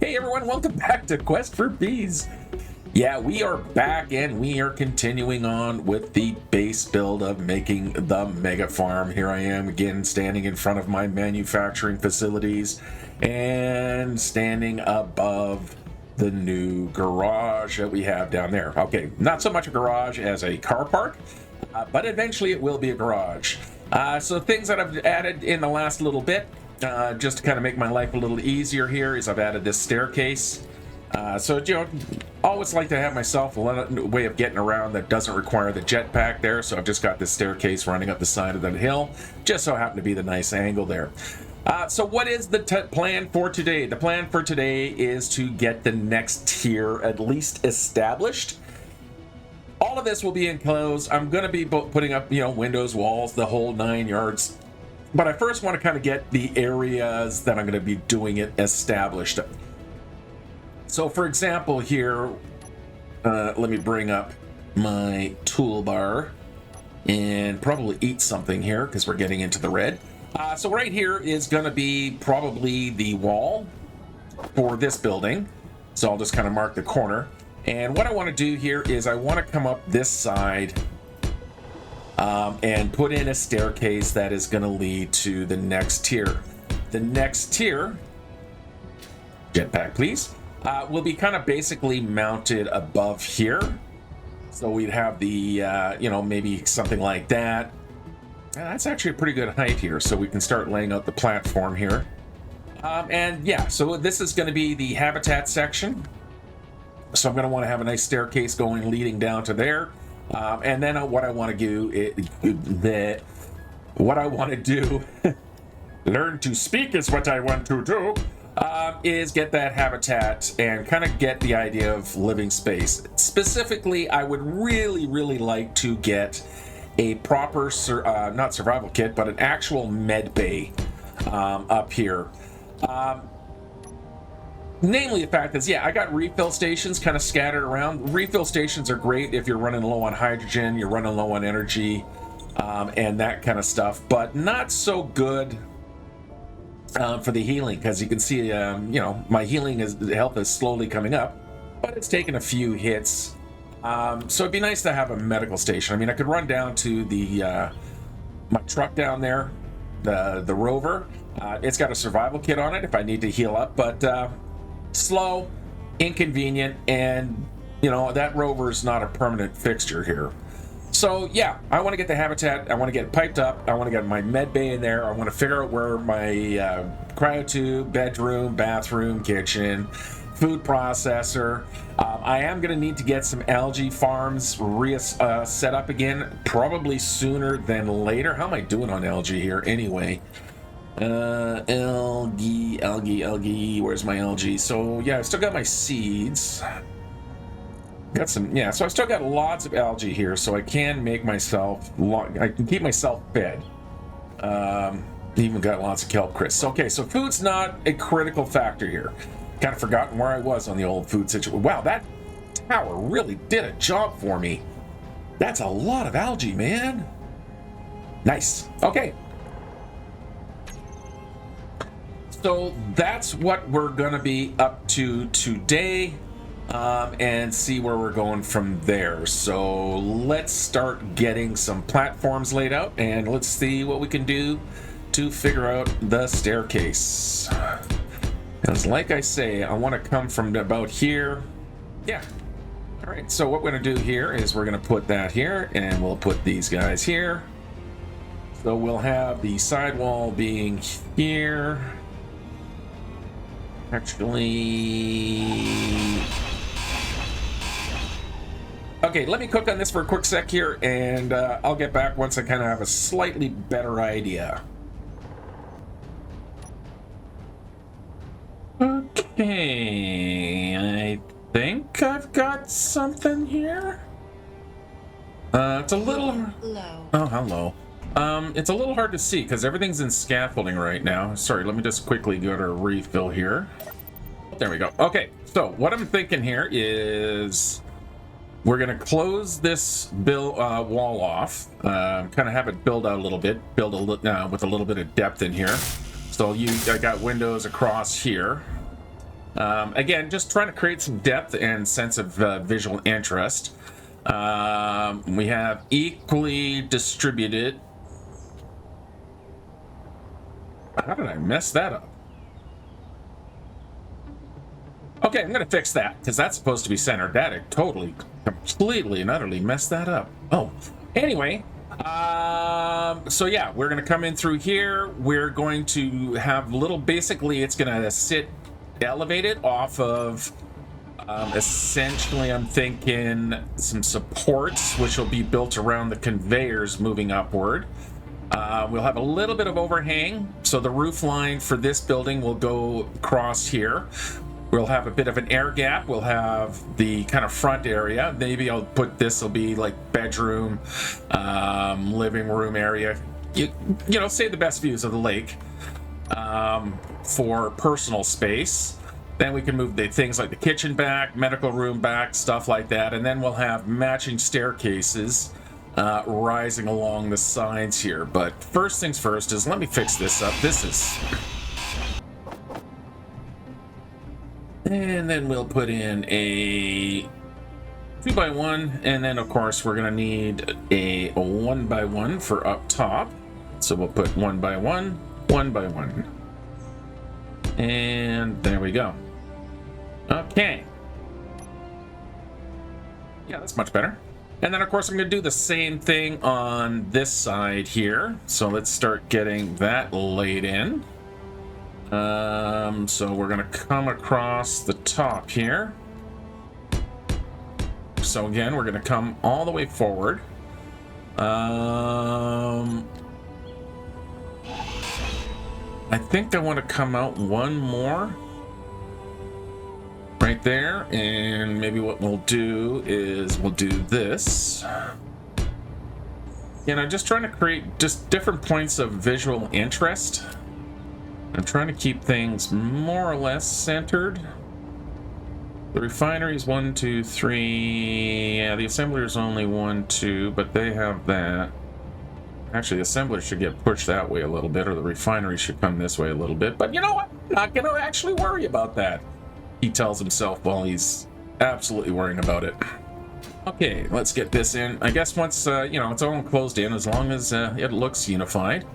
Hey everyone, welcome back to Quest for Bees. Yeah, we are back and we are continuing on with the base build of making the mega farm. Here I am again standing in front of my manufacturing facilities and standing above the new garage that we have down there. Okay, not so much a garage as a car park, but eventually it will be a garage. So things that I've added in the last little bit, just to kind of make my life a little easier here, is I've added this staircase. So, you know, always like to have myself a way of getting around that doesn't require the jetpack there. So I've just got this staircase running up the side of that hill. Just so happened to be the nice angle there. So what is the plan for today? The plan for today is to get the next tier at least established. All of this will be enclosed. I'm going to be putting up, you know, windows, walls, the whole 9 yards. But I first want to kind of get the areas that I'm going to be doing it established. So for example here, let me bring up my toolbar and probably eat something here because we're getting into the red. So right here is going to be probably the wall for this building. So I'll just kind of mark the corner. And what I want to do here is I want to come up this side and put in a staircase that is going to lead to the next tier. The next tier, jetpack please, will be kind of basically mounted above here. So we'd have the, you know, maybe something like that. That's actually a pretty good height here, so we can start laying out the platform here. And yeah, so this is going to be the habitat section. So I'm going to want to have a nice staircase going leading down to there. And then what I want to do, learn to speak is what I want to do, is get that habitat and kind of get the idea of living space. Specifically, I would really like to get a proper, not survival kit, but an actual med bay up here. Namely, the fact is, yeah, I got refill stations kind of scattered around. Refill stations are great if you're running low on hydrogen, you're running low on energy, and that kind of stuff, but not so good for the healing, because you can see, you know, my health is slowly coming up, but it's taken a few hits. So it'd be nice to have a medical station. I mean, I could run down to the my truck down there, the Rover. It's got a survival kit on it if I need to heal up, but slow, inconvenient, and you know that Rover is not a permanent fixture here. So yeah, I want to get the habitat, I want to get it piped up, I want to get my med bay in there, I want to figure out where my cryotube, bedroom, bathroom, kitchen, food processor. I am going to need to get some algae farms set up again, probably sooner than later. How am I doing on algae here anyway? Algae, where's my algae? So yeah, I still got my seeds. Got some, yeah, so I still got lots of algae here, so I can make myself, I can keep myself fed. Even got lots of kelp crisps. Okay, so food's not a critical factor here. Kind of forgotten where I was on the old food situation. Wow, that tower really did a job for me. That's a lot of algae, man. Nice. Okay. So that's what we're gonna be up to today, and see where we're going from there. So let's start getting some platforms laid out, and let's see what we can do to figure out the staircase. Because like I say, I want to come from about here. Yeah. All right, so what we're going to do here is we're going to put that here, and we'll put these guys here. So we'll have the sidewall being here. Actually... Okay, let me cook on this for a quick sec here, and I'll get back once I kind of have a slightly better idea. Okay, I think I've got something here. It's a little... Hello. Oh, hello. It's a little hard to see because everything's in scaffolding right now. Sorry, let me just quickly go to a refill here. There we go. Okay, so what I'm thinking here is we're gonna close this wall off, kind of have it build out a little bit, with a little bit of depth in here. So I got windows across here. Again, just trying to create some depth and sense of visual interest. We have equally distributed. How did I mess that up? Okay, I'm going to fix that, because that's supposed to be centered. That totally, completely, and utterly messed that up. Oh, anyway, so yeah, we're going to come in through here. We're going to have basically, it's going to sit elevated off of, essentially, I'm thinking some supports, which will be built around the conveyors moving upward. We'll have a little bit of overhang, so the roof line for this building will go across here. We'll have a bit of an air gap. We'll have the kind of front area. Maybe I'll put this will be like bedroom, living room area. You know, say the best views of the lake for personal space. Then we can move the things like the kitchen back, medical room back, stuff like that. And then we'll have matching staircases rising along the sides here. But first things first is let me fix this up. This is... And then we'll put in a 2x1, and then of course we're gonna need a 1x1 for up top. So we'll put 1x1, 1x1. And there we go. Okay. Yeah, that's much better. And then of course I'm gonna do the same thing on this side here. So let's start getting that laid in. So we're gonna come across the top here. So again, we're gonna come all the way forward. I think I want to come out one more right there, and maybe what we'll do is we'll do this. And I'm just trying to create just different points of visual interest. I'm trying to keep things more or less centered. The refinery is 1, 2, 3. Yeah, the assembler is only 1, 2, but they have that. Actually, the assembler should get pushed that way a little bit, or the refinery should come this way a little bit. But you know what? I'm not going to actually worry about that, he tells himself while he's absolutely worrying about it. Okay, let's get this in. I guess once, you know, it's all closed in, as long as it looks unified,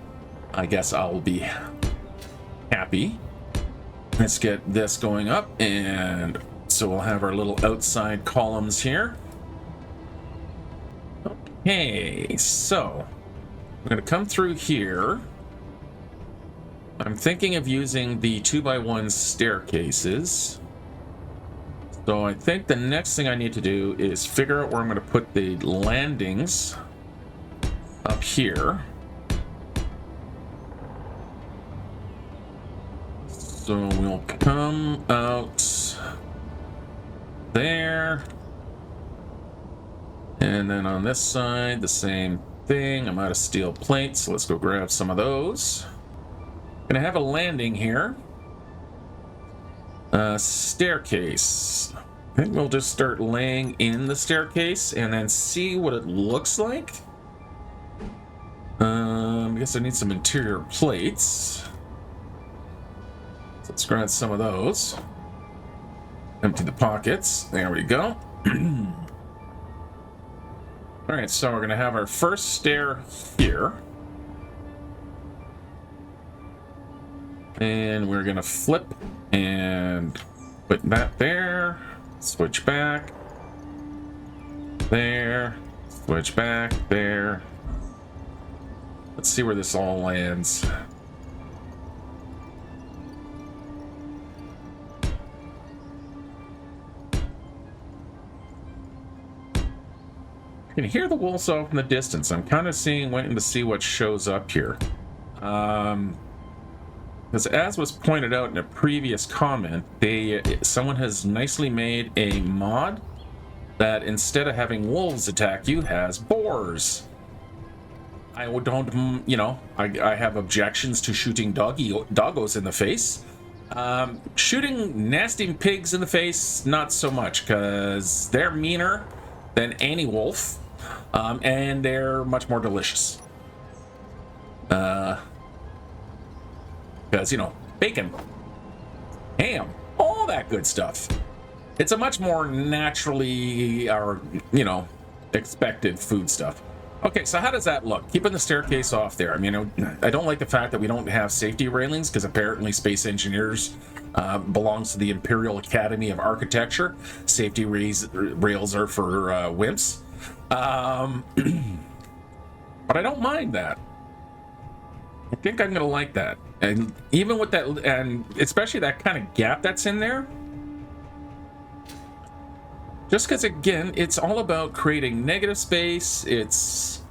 I guess I'll be happy. Let's get this going up, and so we'll have our little outside columns here. Okay, so we're going to come through here. I'm thinking of using the 2x1 staircases. So I think the next thing I need to do is figure out where I'm going to put the landings up here. So we'll come out there. And then on this side, the same thing. I'm out of steel plates, so let's go grab some of those. Gonna have a landing here. Staircase. I think we'll just start laying in the staircase and then see what it looks like. I guess I need some interior plates. So let's grab some of those. Empty the pockets. There we go. All right, so we're going to have our first stair here. And we're going to flip and put that there. Switch back. There. Switch back. There. Let's see where this all lands. You can hear the wolves off in the distance. I'm kind of waiting to see what shows up here. Because as was pointed out in a previous comment, someone has nicely made a mod that instead of having wolves attack you, has boars. I don't, you know, I have objections to shooting doggos in the face. Shooting nasty pigs in the face, not so much, because they're meaner than any wolf. And they're much more delicious. Because, you know, bacon, ham. Oh, all that good stuff. It's a much more naturally, or, you know, expected food stuff. Okay, so how does that look? Keeping the staircase off there. I mean, I don't like the fact that we don't have safety railings, because apparently Space Engineers belongs to the Imperial Academy of Architecture. Safety rails are for wimps. But I don't mind that. I think I'm gonna like that. And even with that, and especially that kind of gap that's in there, just because, again, it's all about creating negative space. It's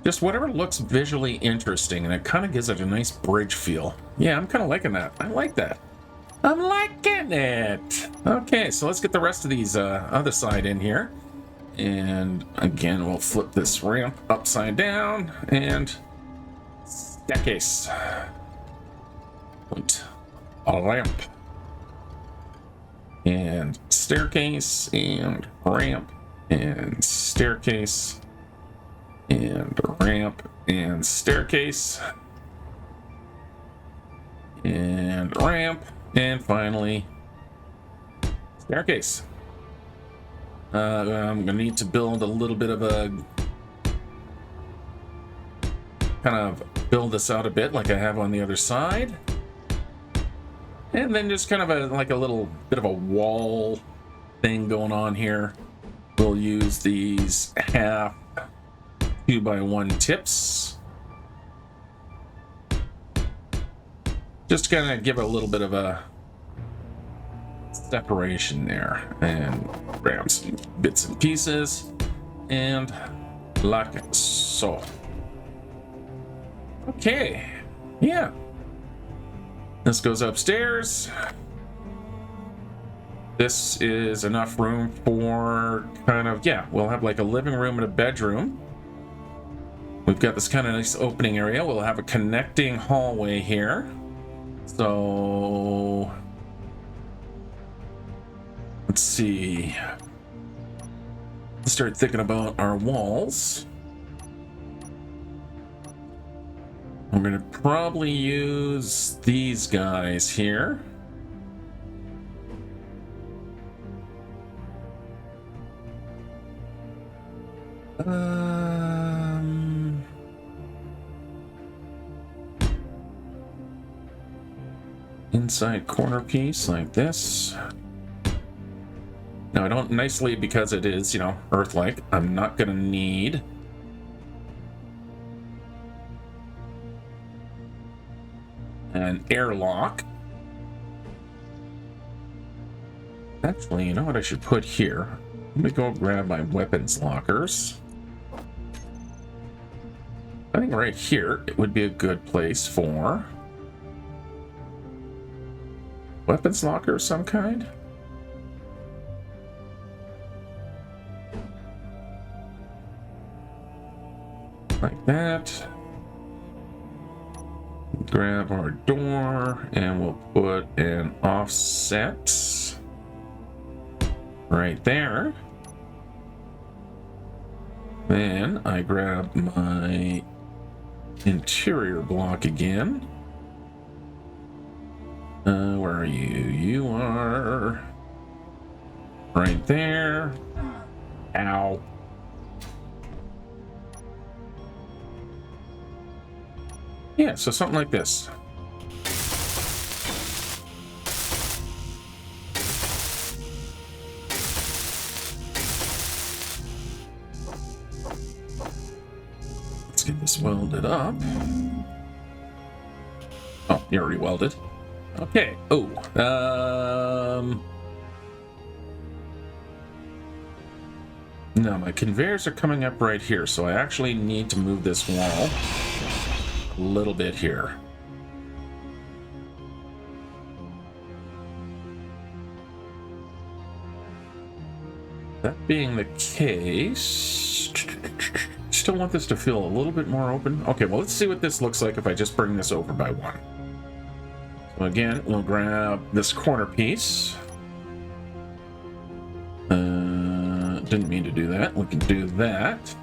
just whatever looks visually interesting, and it kind of gives it a nice bridge feel. Yeah, I'm kind of liking that. I like that. I'm liking it. Okay, so let's get the rest of these other side in here. And again, we'll flip this ramp upside down and staircase. Point a ramp. And staircase and ramp and staircase and ramp and staircase and ramp and finally staircase. I'm gonna need to build a little bit of a kind of build this out a bit like I have on the other side. And then just kind of like a little bit of a wall thing going on here. We'll use these half 2x1 tips. Just to kind of give it a little bit of a separation there. And grab some bits and pieces. And like so. Okay. Yeah. This goes upstairs. This is enough room for kind of, yeah, we'll have like a living room and a bedroom. We've got this kind of nice opening area. We'll have a connecting hallway here. So let's see. Let's start thinking about our walls. I'm going to probably use these guys here. Inside corner piece like this. Now I don't nicely, because it is, you know, Earth-like, I'm not going to need an airlock. Actually, you know what I should put here? Let me go grab my weapons lockers. I think right here it would be a good place for weapons locker of some kind. Like that. Grab our door and we'll put an offset right there. Then I grab my interior block again. Where are you? You are right there. Ow. Yeah, so something like this. Let's get this welded up. Oh, you already welded. Okay. Oh, no, my conveyors are coming up right here, so I actually need to move this wall a little bit here. That being the case, still want this to feel a little bit more open. Okay, well, let's see what this looks like if I just bring this over by one. So again, we'll grab this corner piece. Didn't mean to do that. We can do that.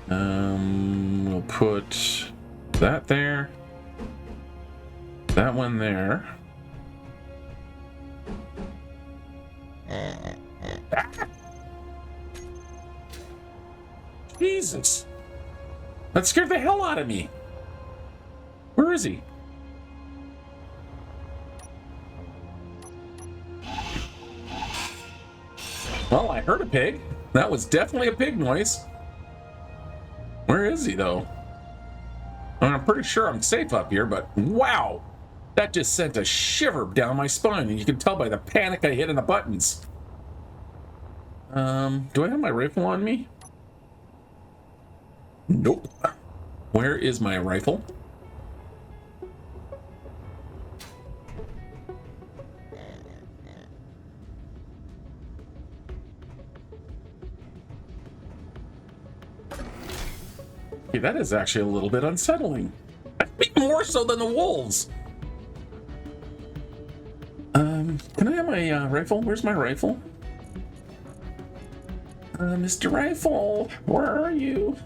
We'll put that there. That one there. Jesus. That scared the hell out of me. Where is he? Well, I heard a pig. That was definitely a pig noise. Where is he, though? I'm pretty sure I'm safe up here, but wow! That just sent a shiver down my spine, and you can tell by the panic I hit in the buttons. Do I have my rifle on me? Nope. Where is my rifle? Okay, that is actually a little bit unsettling. More so than the wolves. Can I have my rifle? Where's my rifle? Mr. Rifle, where are you?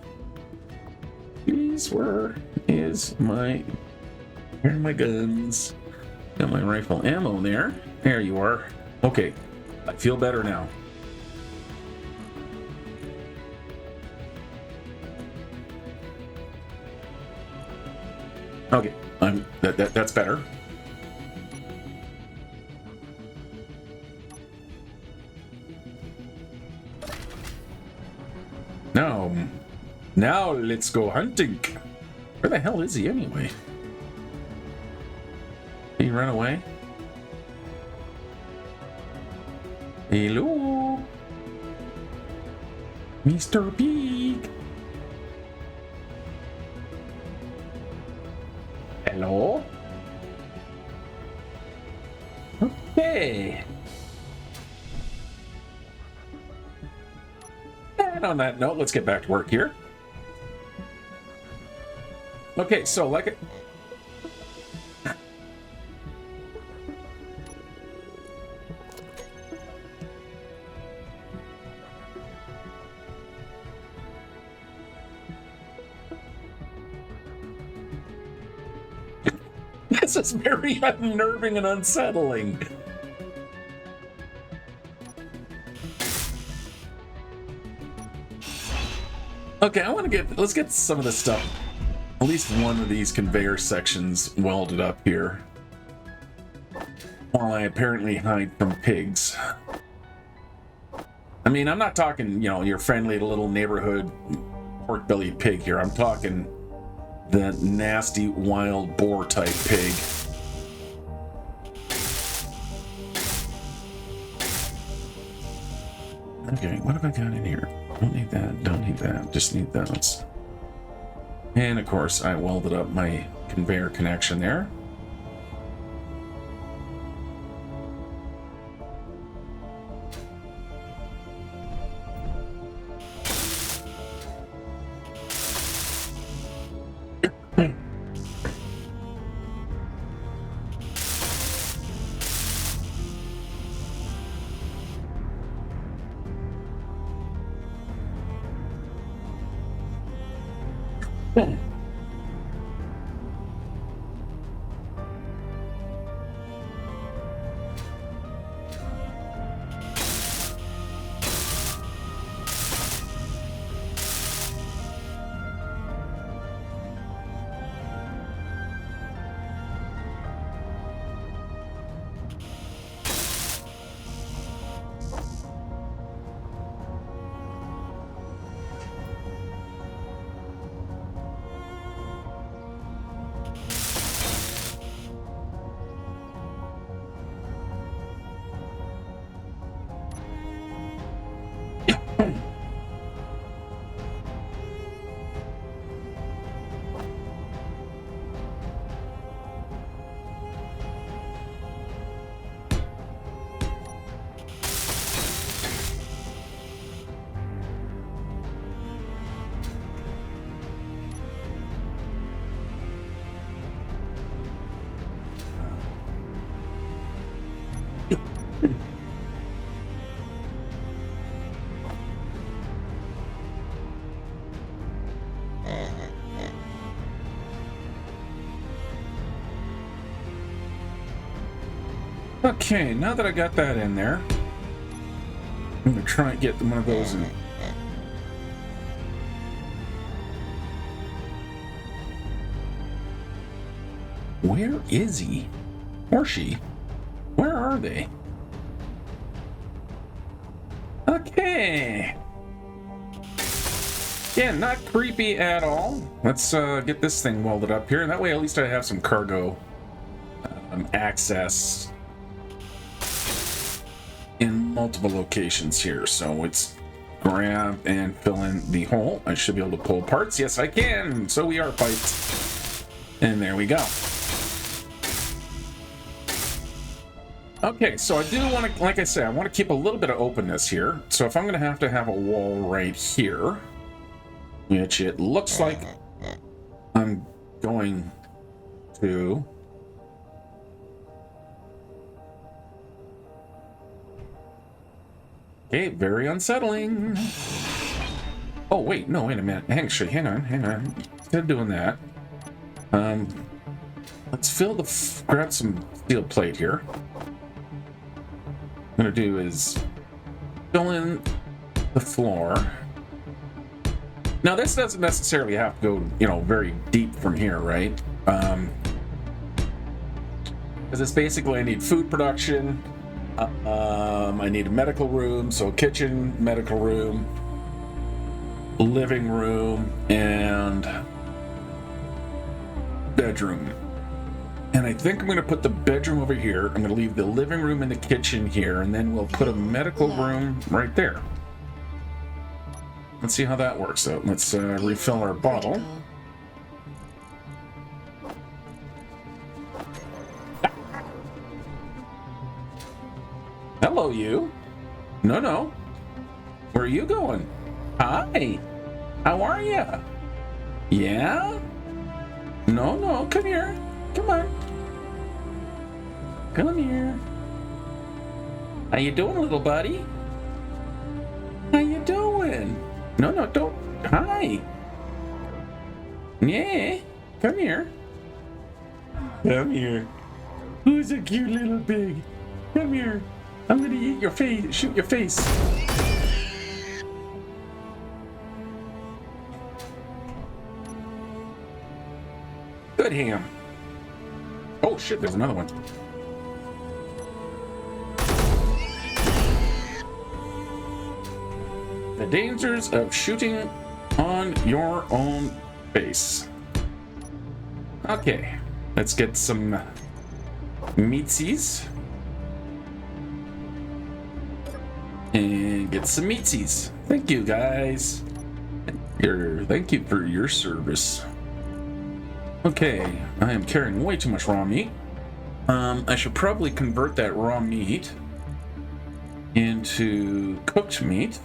Please, where are my guns? Got my rifle ammo there. There you are. Okay, I feel better now. Okay, that's better. Now let's go hunting. Where the hell is he anyway? Did he run away? Hello? Mr. Pig? Hello? Okay. And on that note, let's get back to work here. Okay, so like it. This is very unnerving and unsettling. Okay, let's get some of this stuff. At least one of these conveyor sections welded up here. While I apparently hide from pigs. I mean, I'm not talking, your friendly little neighborhood pork-bellied pig here. I'm talking the nasty wild boar type pig. Okay, what have I got in here? Don't need that, just need those. And of course, I welded up my conveyor connection there. Okay, now that I got that in there, I'm gonna try and get one of those in. Where is he? Or she? Where are they? Okay. Yeah, not creepy at all. Let's get this thing welded up here. That way at least I have some cargo access in multiple locations here. So it's grab and fill in the hole. I should be able to pull parts. Yes, I can. So we are piped. And there we go. Okay, so I do want to, like I said, I want to keep a little bit of openness here. So if I'm going to have a wall right here, which it looks like I'm going to. Okay, very unsettling. Oh, wait, no, wait a minute. Actually, hang on. Instead of doing that, let's grab some steel plate here. What I'm gonna do is fill in the floor. Now, this doesn't necessarily have to go, very deep from here, right? Because it's basically I need food production. I need a medical room, so kitchen, medical room, living room, and bedroom. And I think I'm going to put the bedroom over here. I'm going to leave the living room and the kitchen here, and then we'll put a medical room right there. Let's see how that works out. Let's refill our bottle. Hello, you. No. Where are you going? Hi. How are you? Yeah? No. Come here. Come on. Come here. How you doing, little buddy? How you doing? No, don't. Hi. Yeah. Come here. Come here. Who's a cute little pig? Come here. I'm gonna eat your face. Shoot your face. Good ham. Oh shit, there's another one. The dangers of shooting on your own face. Okay, let's get some meatsies. And get some meatsies. Thank you, guys. Thank you for your service. Okay, I am carrying way too much raw meat. I should probably convert that raw meat into cooked meat.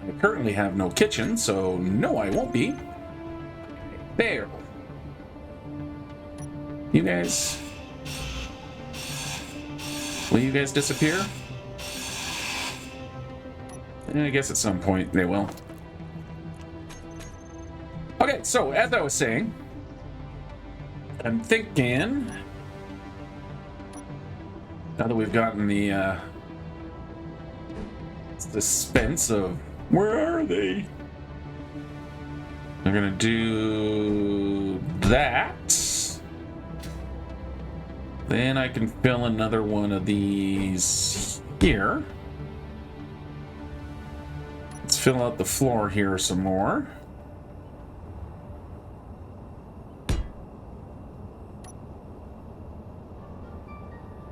I currently have no kitchen, so no, I won't be. There. You guys... Will you guys disappear? I guess at some point they will. Okay, so as I was saying, I'm thinking, now that we've gotten the suspense of where are they, I'm gonna do that. Then I can fill another one of these here. Let's fill out the floor here some more.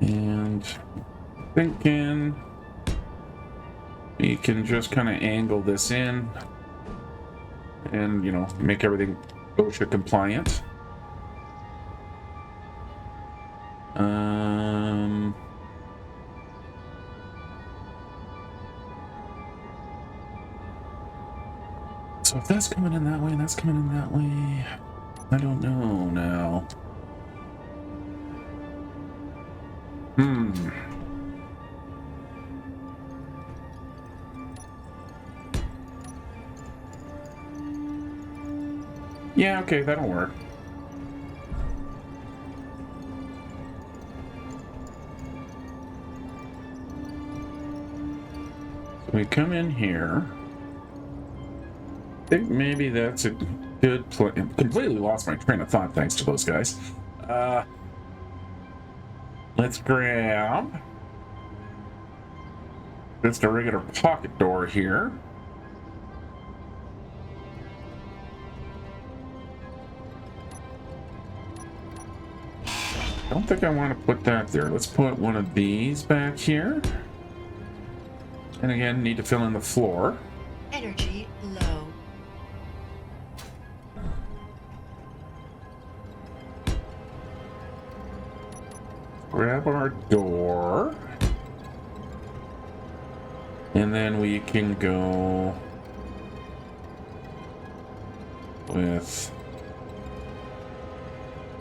And thinking we can just kind of angle this in and, make everything OSHA compliant. So if that's coming in that way, and that's coming in that way, I don't know now. Yeah, okay, that'll work. We come in here. I think maybe that's a good plan. Completely lost my train of thought thanks to those guys. Let's grab just a regular pocket door here. I don't think I want to put that there. Let's put one of these back here. And again, need to fill in the floor. Energy low. Grab our door. And then we can go with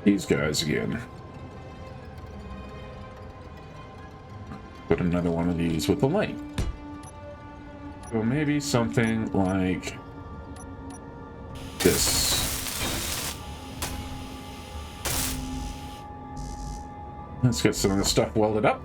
these guys again. Put another one of these with the light. So maybe something like this. Let's get some of this stuff welded up.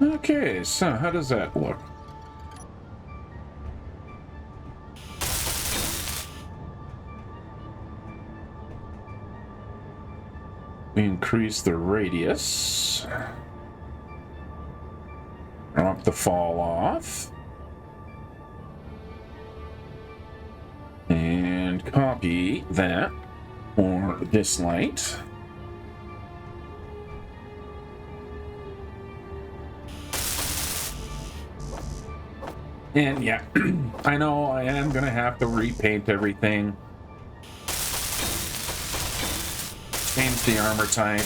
Okay, so how does that look? We increase the radius. Drop the fall off. And copy that for this light. And yeah, I know I am gonna have to repaint everything. Change the armor type.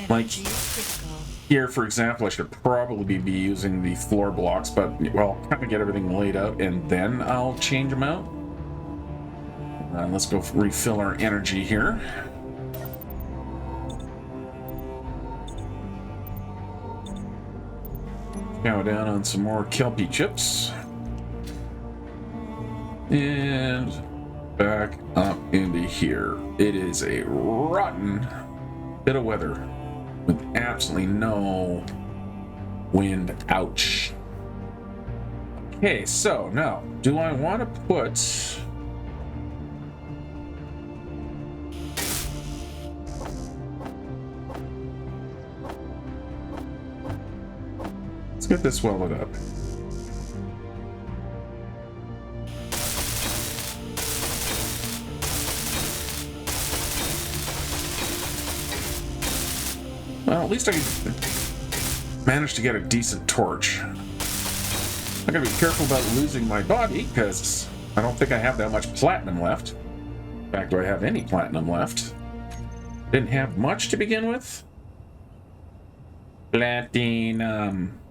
Energy critical. Here, for example, I should probably be using the floor blocks, but, well, kind of get everything laid out, and then I'll change them out. Let's go refill our energy here. Go down on some more Kelpie chips. And back up into here. It is a rotten bit of weather with absolutely no wind. Ouch. Okay, so now, do I want to put... Let's get this welded up. Well, at least I managed to get a decent torch. I gotta be careful about losing my body, because I don't think I have that much platinum left. In fact, do I have any platinum left? Didn't have much to begin with. Platinum.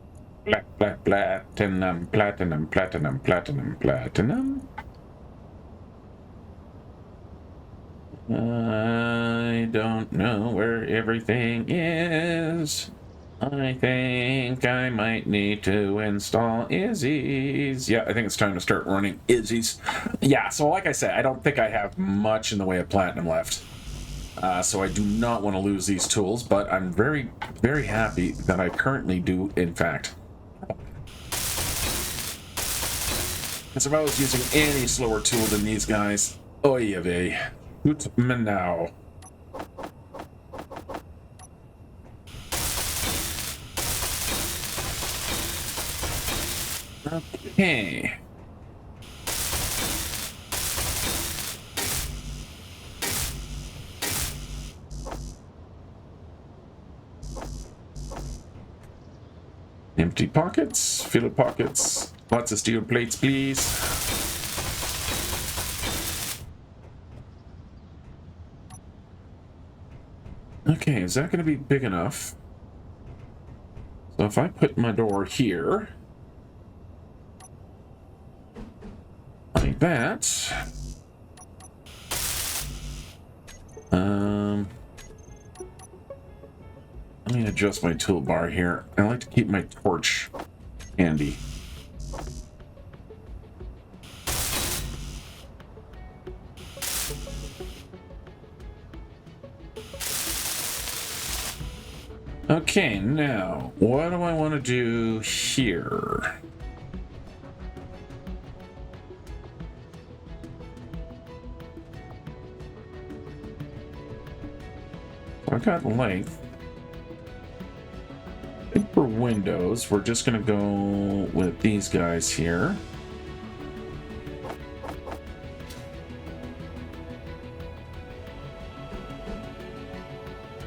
Platinum, platinum, platinum, platinum, platinum. I don't know where everything is. I think I might need to install Izzy's. Yeah, I think it's time to start running Izzy's. Yeah, so like I said, I don't think I have much in the way of platinum left. So I do not want to lose these tools, but I'm very, very happy that I currently do, in fact. Because if I was using any slower tool than these guys, oy vey. Gut me now. Okay. Empty pockets, fill pockets. Lots of steel plates, please. Okay, is that going to be big enough? So So if I put my door here, like that, let me adjust my toolbar here. I like to keep my torch handy. Okay, now, what do I want to do here? I've got length. I think for windows, we're just going to go with these guys here.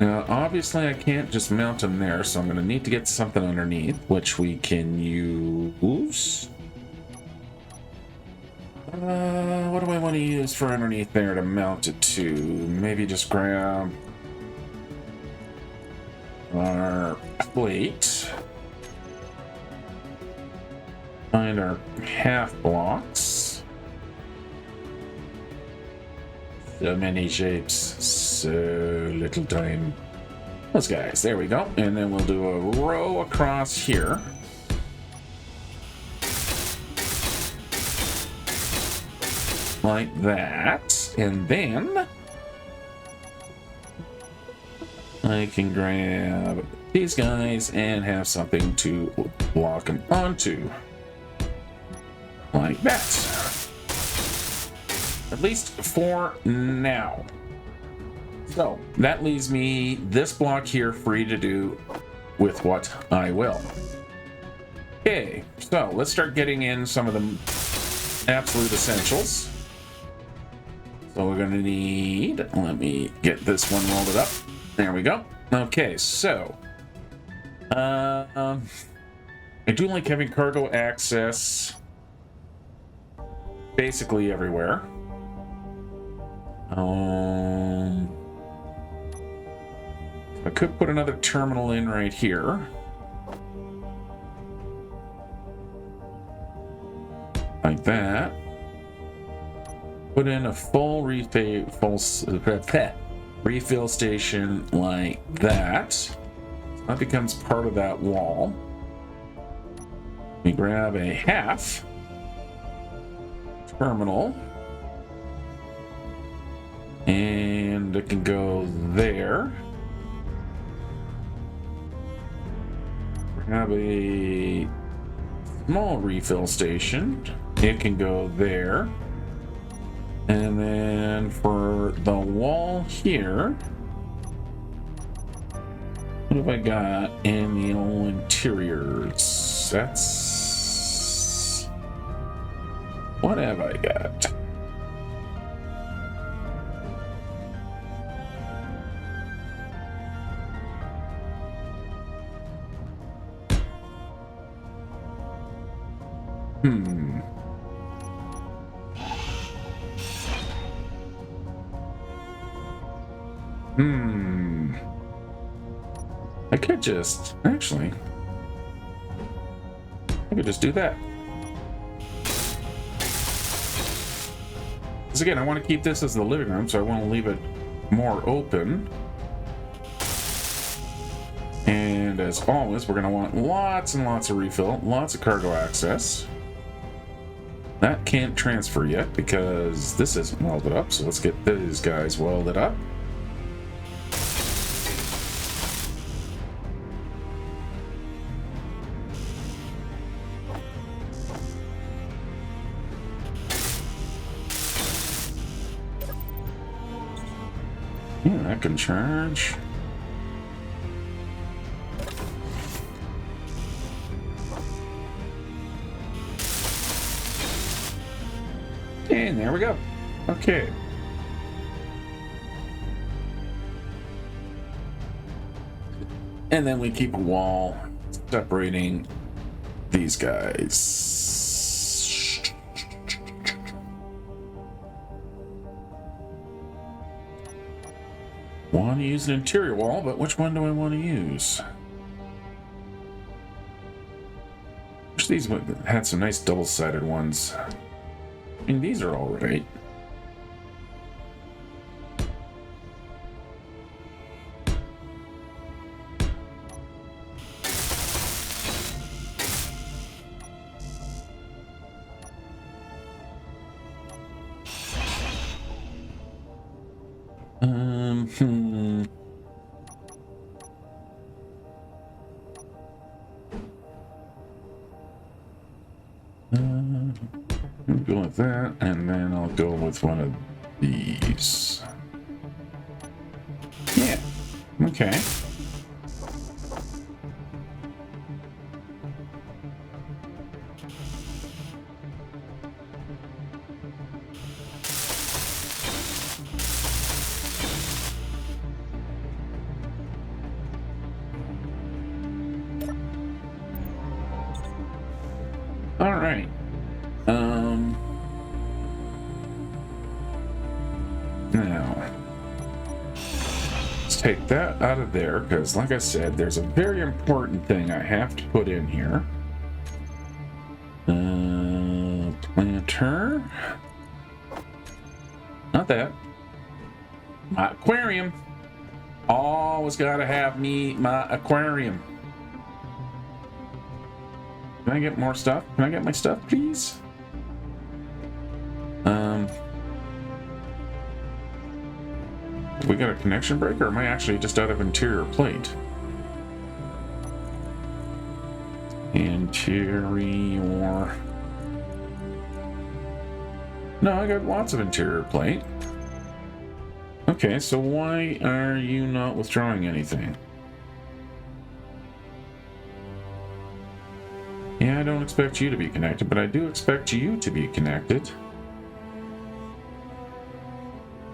Now, obviously, I can't just mount them there, so I'm going to need to get something underneath, which we can use. What do I want to use for underneath there to mount it to? Maybe just grab our plate. Find our half blocks. So many shapes, so little time. Those guys, there we go. And then we'll do a row across here. Like that. And then I can grab these guys and have something to lock them onto. Like that. At least for now. So that leaves me this block here free to do with what I will. Okay, so let's start getting in some of the absolute essentials. So we're gonna need, let me get this one rolled up. There we go. Okay, so I do like having cargo access basically everywhere. I could put another terminal in right here. Like that. Put in a full refill station like that. That becomes part of that wall. We grab a half terminal. And it can go there. Grab a small refill station. It can go there. And then for the wall here, what have I got in the old interiors? That's... what have I got? I could just, actually, I could just do that. Because again, I want to keep this as the living room, so I want to leave it more open. And as always, we're going to want lots and lots of refill, lots of cargo access. That can't transfer yet because this isn't welded up, so let's get these guys welded up. Yeah, that can charge. And there we go. Okay. And then we keep a wall separating these guys. Want to use an interior wall, but which one do I want to use? Wish these had some nice double-sided ones. I mean, these are all right. Hmm. I'll go with that, and then I'll go with one of these. Yeah. Okay. All right. Now, let's take that out of there because, like I said, there's a very important thing I have to put in here. Planter. Not that. My aquarium. Always gotta have me my aquarium. Can I get more stuff? Can I get my stuff, please? We got a connection break, or am I actually just out of interior plate? Interior. No, I got lots of interior plate. Okay, so why are you not withdrawing anything? Yeah, I don't expect you to be connected, but I do expect you to be connected.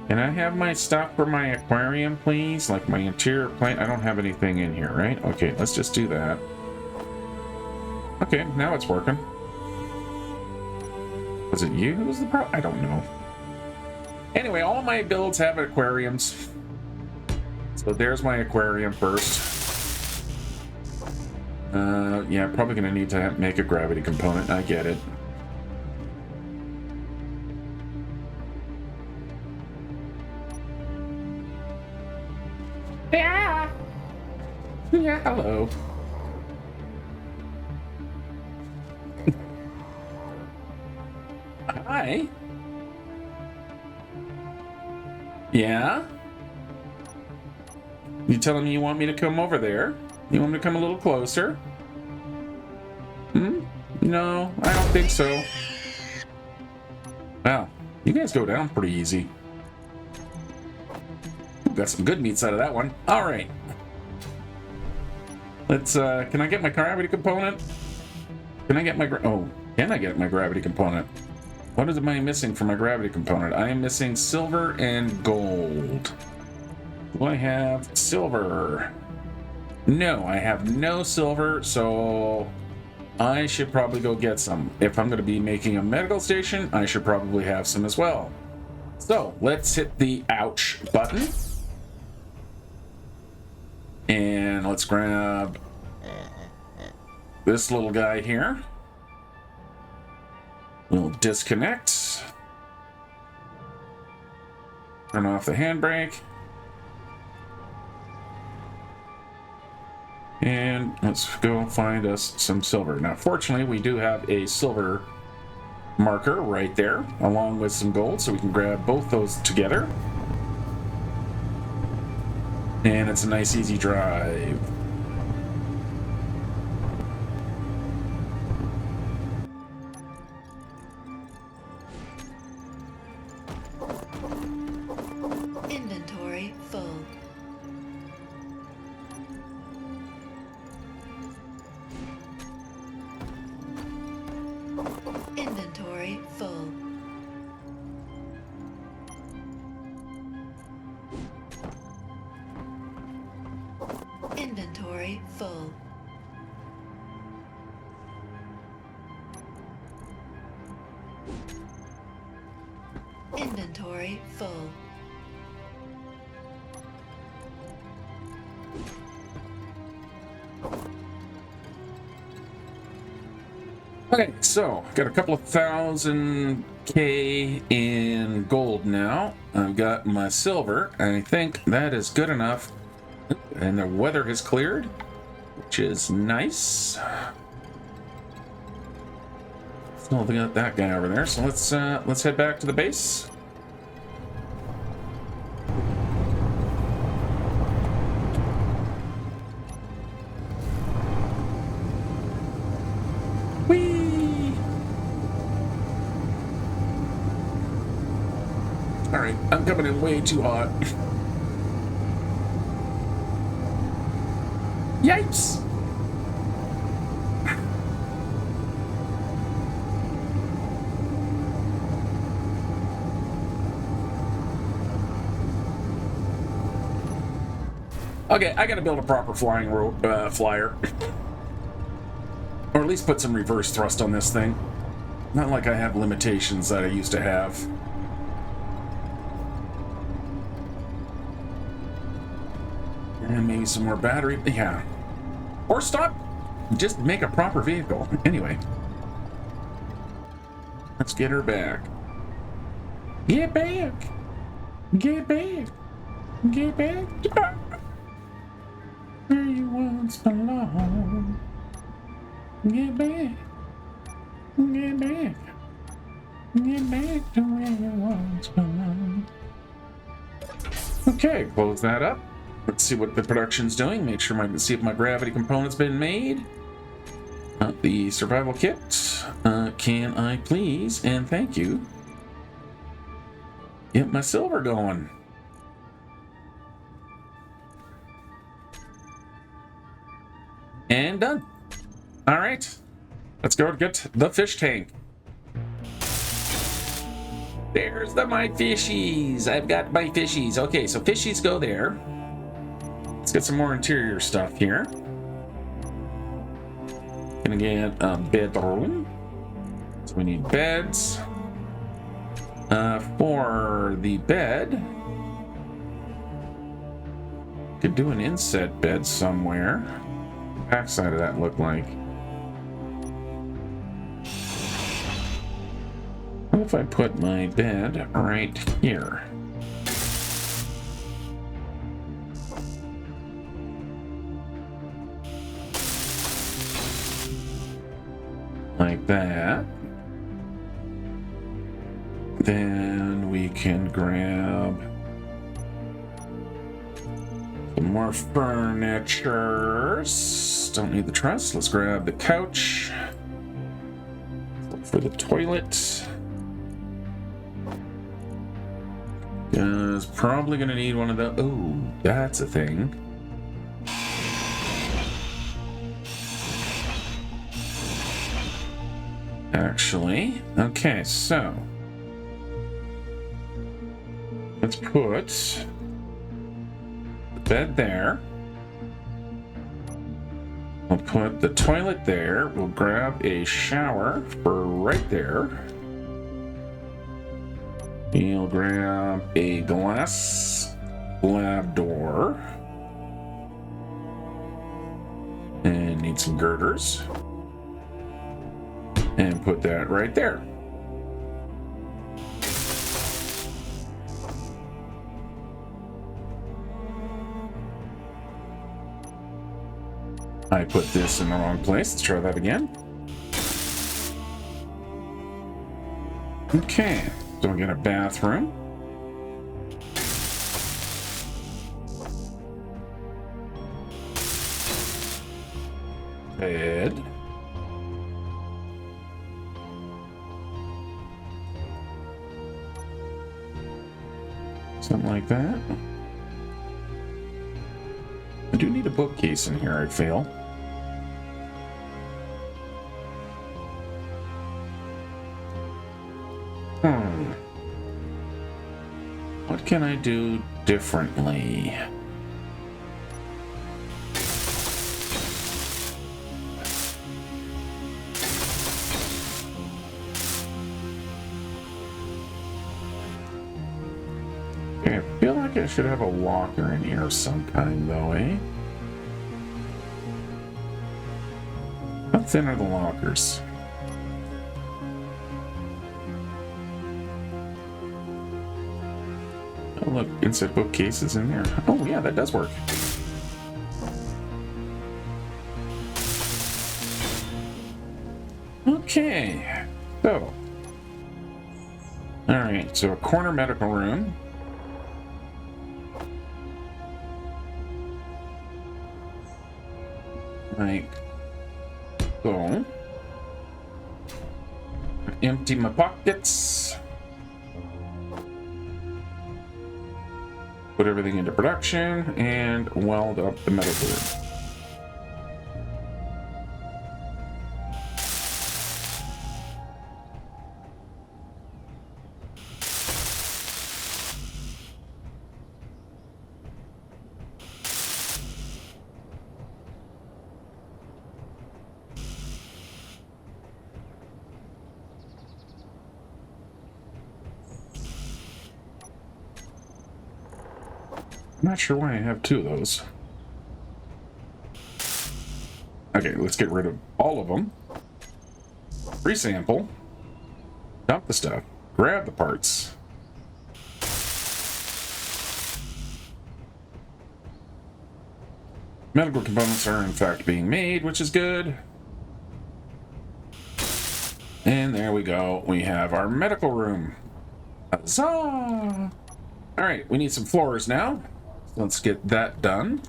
Can I have my stuff for my aquarium, please? Like my interior plate? I don't have anything in here, right? Okay, let's just do that. Okay, now it's working. Was it you who was the problem? I don't know. Anyway, all my builds have aquariums. So there's my aquarium first. Yeah, probably gonna need to make a gravity component. I get it. Yeah. Yeah, hello. Hi. Yeah? You telling me you want me to come over there? You want me to come a little closer? No, I don't think so. Wow, you guys go down pretty easy. Got some good meats out of that one. All right. Let's, can I get my gravity component? Can I get my, can I get my gravity component? What am I missing for my gravity component? I am missing silver and gold. Do I have silver? No, I have no silver, so I should probably go get some. If I'm going to be making a medical station, I should probably have some as well. So let's hit the ouch button. And let's grab this little guy here. We'll disconnect. Turn off the handbrake. And let's go find us some silver. Now, fortunately, we do have a silver marker right there, along with some gold, so we can grab both those together. And it's a nice, easy drive. Inventory full. Inventory full. Inventory full. Inventory full. Okay, so got a couple of thousand K in gold now. I've got my silver. I think that is good enough. And the weather has cleared, which is nice. Still got that guy over there. So let's head back to the base. Whee! All right, I'm coming in way too hot. Yikes! Okay, I gotta build a proper flying flyer. Or at least put some reverse thrust on this thing. Not like I have limitations that I used to have. And maybe some more battery. Yeah. Or stop. Just make a proper vehicle. Anyway. Let's get her back. Get back. Get back. Get back. Get back. Where you once belong. Get back. Get back. Get back to where you once belong. Okay, close that up. Let's see what the production's doing. Make sure see if my gravity component's been made. The survival kit. Can I please and thank you get my silver going? And done. All right, let's go get the fish tank. There's my fishies. I've got my fishies. Okay, so fishies go there. Let's get some more interior stuff here. Gonna get a bedroom. So we need beds. For the bed, could do an inset bed somewhere. Backside of that look like. What if I put my bed right here? Like that. Then we can grab some more furniture. Don't need the truss. Let's grab the couch. Look for the toilet. Probably gonna need one of the. Oh, that's a thing. Actually, okay, so let's put the bed there. We'll put the toilet there. We'll grab a shower for right there. We'll grab a glass slab door. And need some girders. And put that right there. I put this in the wrong place. Let's try that again. Okay, so we get a bathroom. Bed. Something like that. I do need a bookcase in here, I feel. What can I do differently? Okay, I feel like I should have a locker in here of some kind, though, eh? How thin are the lockers? Oh, look, inside bookcases in there. Oh, yeah, that does work. Okay, so. Alright, so a corner medical room. Right. So. Empty my pockets. Put everything into production and weld up the medical room. I'm not sure why I have two of those. Okay, let's get rid of all of them. Resample. Dump the stuff. Grab the parts. Medical components are in fact being made, which is good. And there we go. We have our medical room. Huzzah! Alright, we need some floors now. Let's get that done.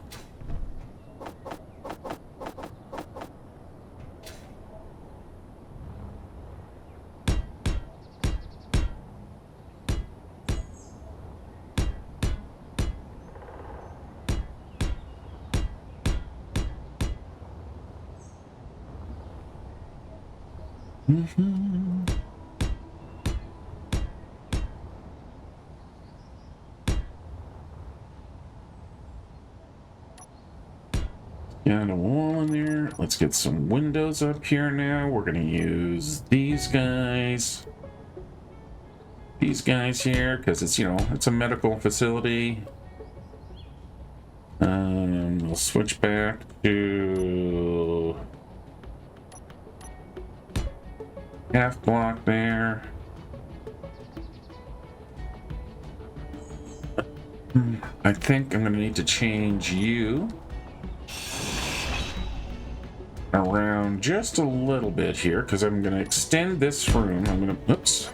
Got a wall in there. Let's get some windows up here now. We're going to use these guys. These guys here, because it's, you know, it's a medical facility. We'll switch back to half block there. I think I'm going to need to change you around just a little bit here because I'm going to extend this room. I'm going to, oops.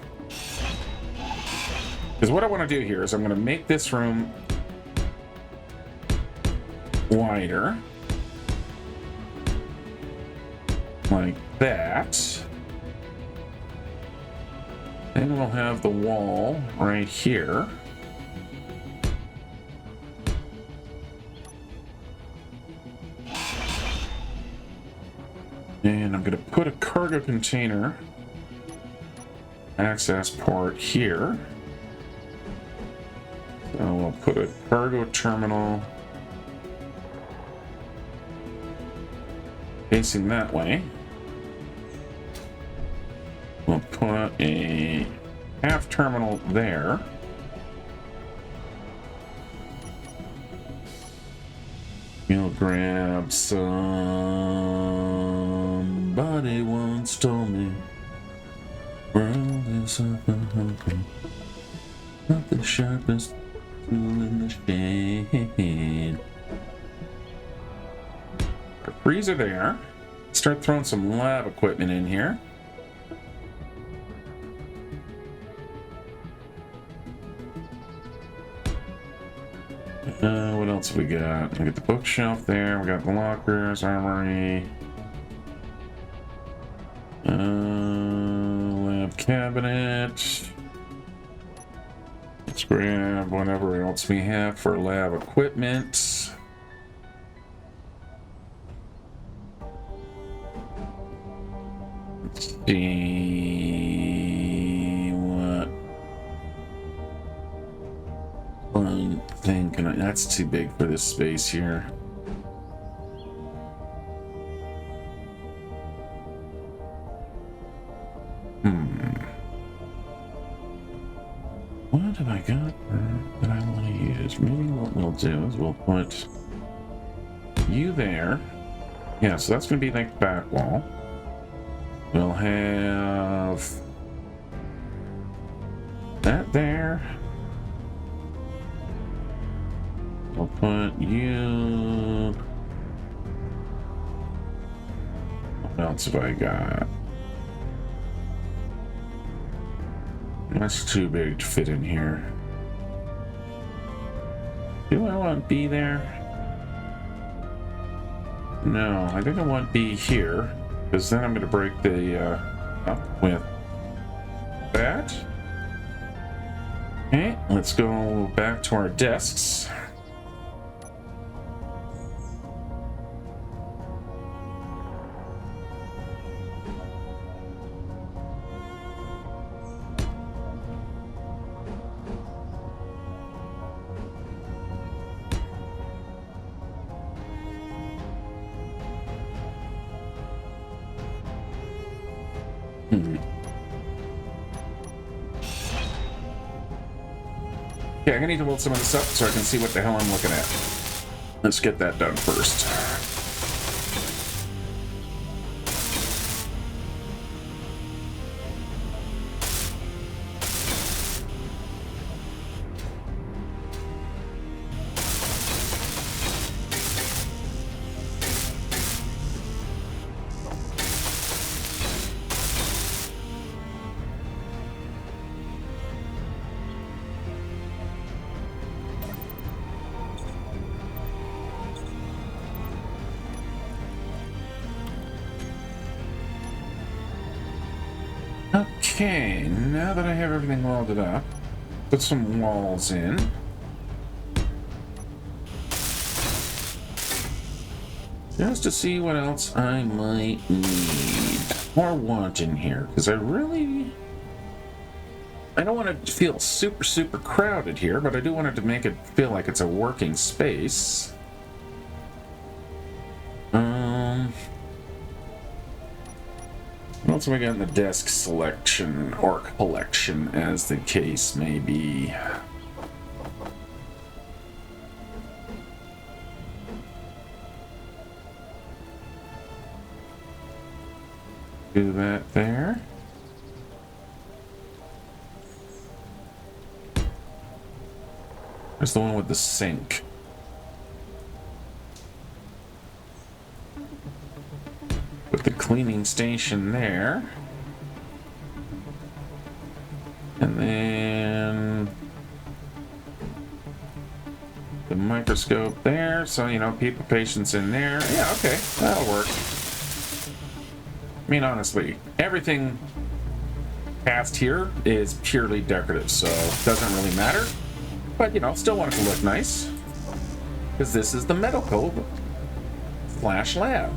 Because what I want to do here is I'm going to make this room wider. Like that. Then we'll have the wall right here. And I'm going to put a cargo container access port here. So we'll put a cargo terminal facing that way. We'll put a half terminal there. We'll grab somebody once told me world is up and not the sharpest tool in the shade. Our freezer there. Start throwing some lab equipment in here. What else have we got? We got the bookshelf there. We got the lockers, armory, lab cabinet. Let's grab whatever else we have for lab equipment. Let's see what I'm thinking. That's too big for this space here. What have I got that I want to use? Maybe what we'll do is we'll put you there. Yeah, so that's going to be like the back wall. We'll have that there. But you... What else have I got? That's too big to fit in here. Do I want B there? No, I think I want B here, because then I'm going to break the up with that. Okay, let's go back to our desks. Okay, I'm gonna need to load some of this up so I can see what the hell I'm looking at. Let's get that done first. Okay, now that I have everything welded up, put some walls in. Just to see what else I might need or want in here, because I don't want it to feel super crowded here, but I do want it to make it feel like it's a working space. What else have we got in the desk selection or collection, as the case may be? Do that there. There's the one with the sink. Put the cleaning station there. And then the microscope there, so you know, keep the patients in there. Yeah, okay, that'll work. I mean, honestly, everything past here is purely decorative, so it doesn't really matter. But, you know, still want it to look nice. Because this is the medical flash lab.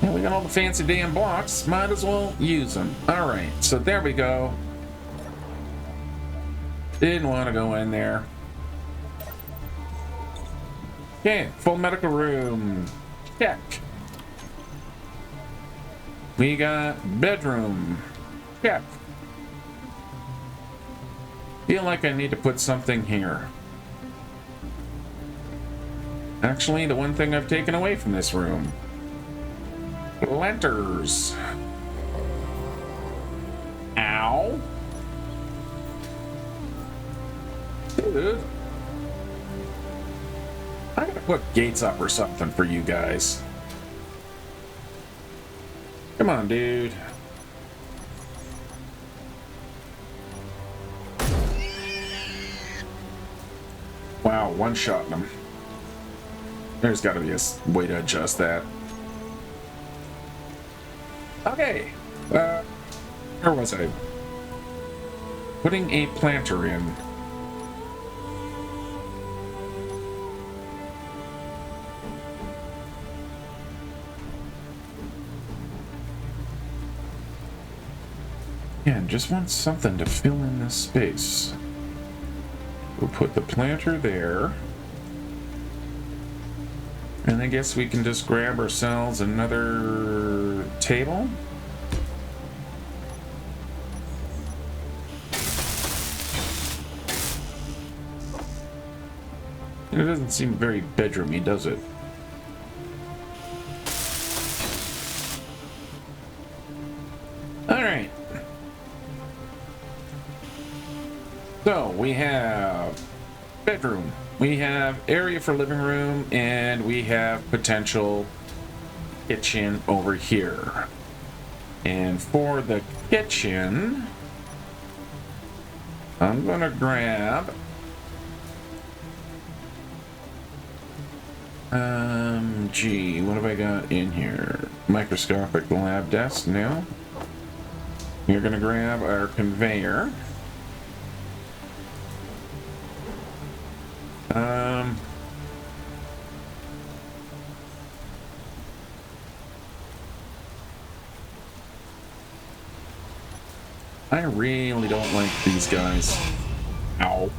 And we got all the fancy damn blocks. Might as well use them. Alright, so there we go. Didn't want to go in there. Okay, full medical room. Check. We got bedroom. Check. Feel like I need to put something here. Actually, the one thing I've taken away from this room. Planters. Ow. Dude. I gotta put gates up or something for you guys. Come on, dude. Wow, one-shotting them. There's got to be a way to adjust that. Okay. Where was I? Putting a planter in. Yeah, just want something to fill in this space. We'll put the planter there. And I guess we can just grab ourselves another table. It doesn't seem very bedroomy, does it? All right. So we have bedroom, we have area for living room, and we have potential kitchen over here. And for the kitchen, I'm gonna grab gee, what have I got in here? Microscopic lab desk. No. You're gonna grab our conveyor. I really don't like these guys. Ow.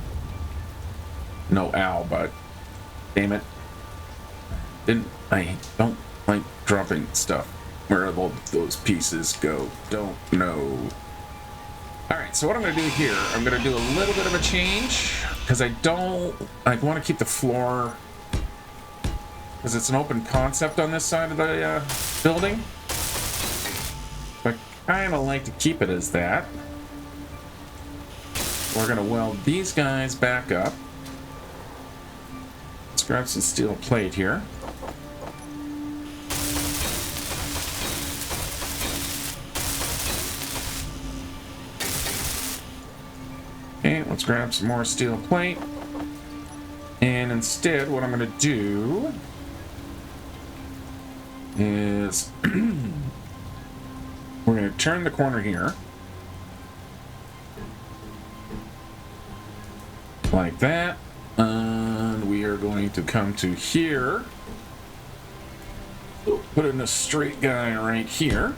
No ow, but damn it. I don't like dropping stuff. Where all those pieces go? Don't know. Alright, so what I'm going to do here, I'm going to do a little bit of a change. Because I want to keep the floor... Because it's an open concept on this side of the building. But I kind of like to keep it as that. We're going to weld these guys back up. Let's grab some steel plate here. Okay, let's grab some more steel plate. And instead, what I'm going to do is we're going to turn the corner here. Like that. And we are going to come to here. Put in a straight guy right here.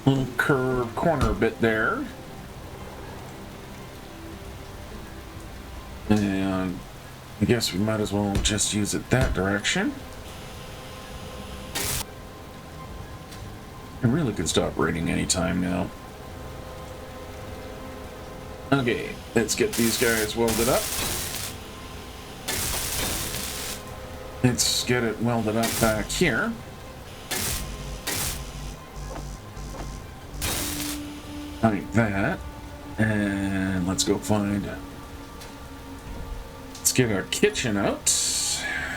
Little curved corner bit there. And I guess we might as well just use it that direction. I really could stop raining anytime now. Okay, let's get these guys welded up. Let's get it welded up back here. Like that. And let's go find... Let's get our kitchen out.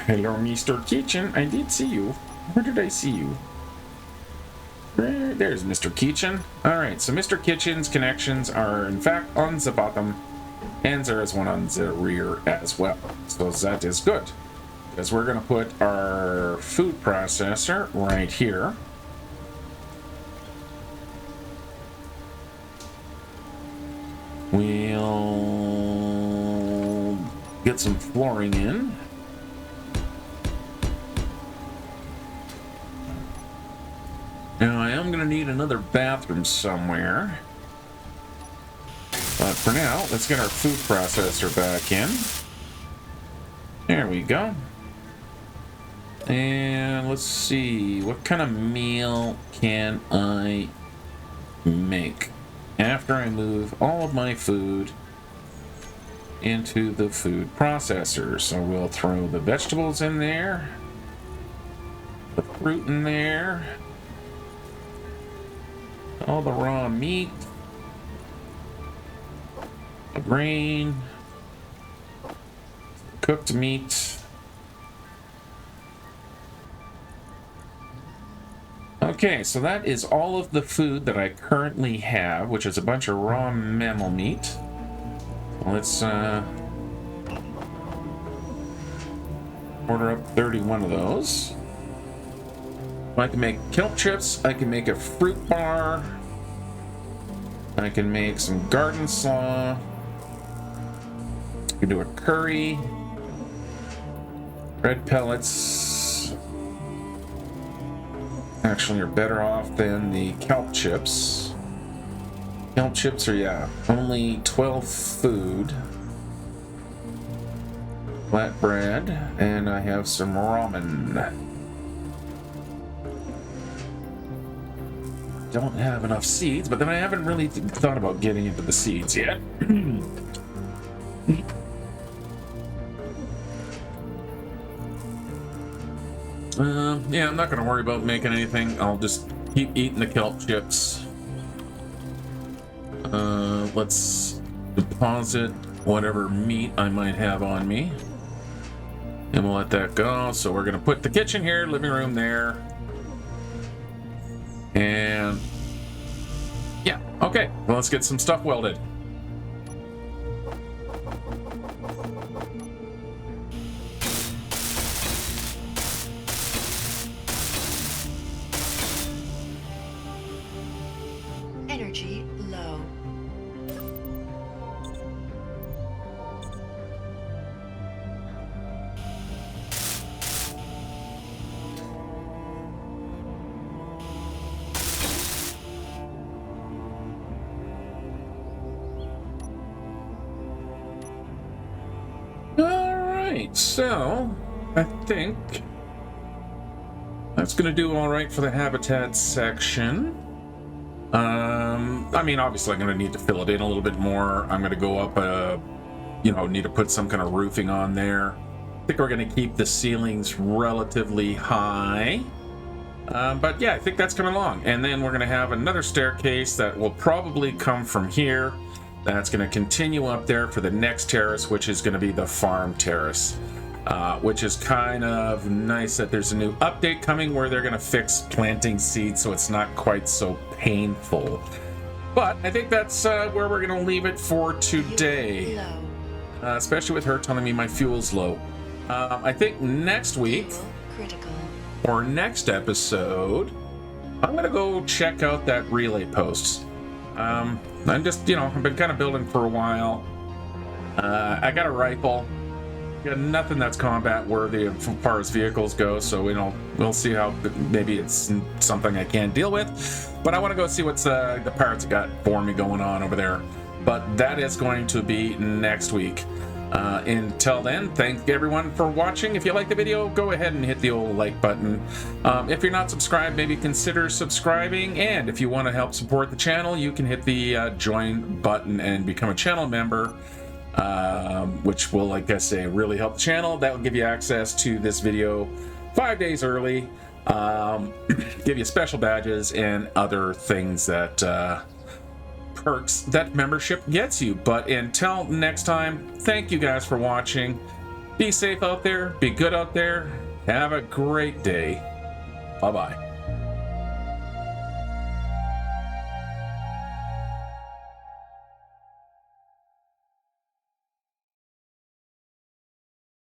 Hello, Mr. Kitchen. I did see you. Where did I see you? There's Mr. Kitchen. Alright, so Mr. Kitchen's connections are in fact on the bottom. And there is one on the rear as well. So that is good. Because we're going to put our food processor right here. We'll get some flooring in. Now I am going to need another bathroom somewhere. But for now, let's get our food processor back in. There we go. And let's see, what kind of meal can I make after I move all of my food into the food processor? So we'll throw the vegetables in there, the fruit in there, all the raw meat, the grain, cooked meat. Okay, so that is all of the food that I currently have, which is a bunch of raw mammal meat. Let's order up 31 of those. I can make kelp chips, I can make a fruit bar, I can make some garden slaw, I can do a curry, bread pellets. Actually, you're better off than the kelp chips. Kelp chips are, yeah, only 12 food. Flatbread, and I have some ramen. Don't have enough seeds, but then I haven't really thought about getting into the seeds yet. Yeah, I'm not going to worry about making anything. I'll just keep eating the kelp chips. Let's deposit whatever meat I might have on me. And we'll let that go. So we're going to put the kitchen here, living room there. And yeah, okay. Well, let's get some stuff welded. Energy low. Alright, so I think that's going to do all right for the habitat section. I mean, obviously I'm going to need to fill it in a little bit more. I'm going to go up, need to put some kind of roofing on there. I think we're going to keep the ceilings relatively high. But yeah, I think that's coming along. And then we're going to have another staircase that will probably come from here. That's going to continue up there for the next terrace, which is going to be the farm terrace. Which is kind of nice that there's a new update coming where they're going to fix planting seeds so it's not quite so painful. But I think that's where we're going to leave it for today. Low. Especially with her telling me my fuel's low. I think next week, Fuel critical. or next episode, I'm going to go check out that relay post. I'm just, I've been kind of building for a while. I got a rifle. Got nothing that's combat worthy as far as vehicles go, so we'll see how maybe it's something I can't deal with. But I want to go see what's the pirates got for me going on over there. But that is going to be next week. Until then, thank everyone for watching. If you like the video, go ahead and hit the old like button. If you're not subscribed, maybe consider subscribing. And if you want to help support the channel, you can hit the join button and become a channel member. Which will, like I say, really help the channel. That will give you access to this video 5 days early, give you special badges and other things that perks that membership gets you. But until next time, thank you guys for watching. Be safe out there, be good out there, have a great day. Bye-bye.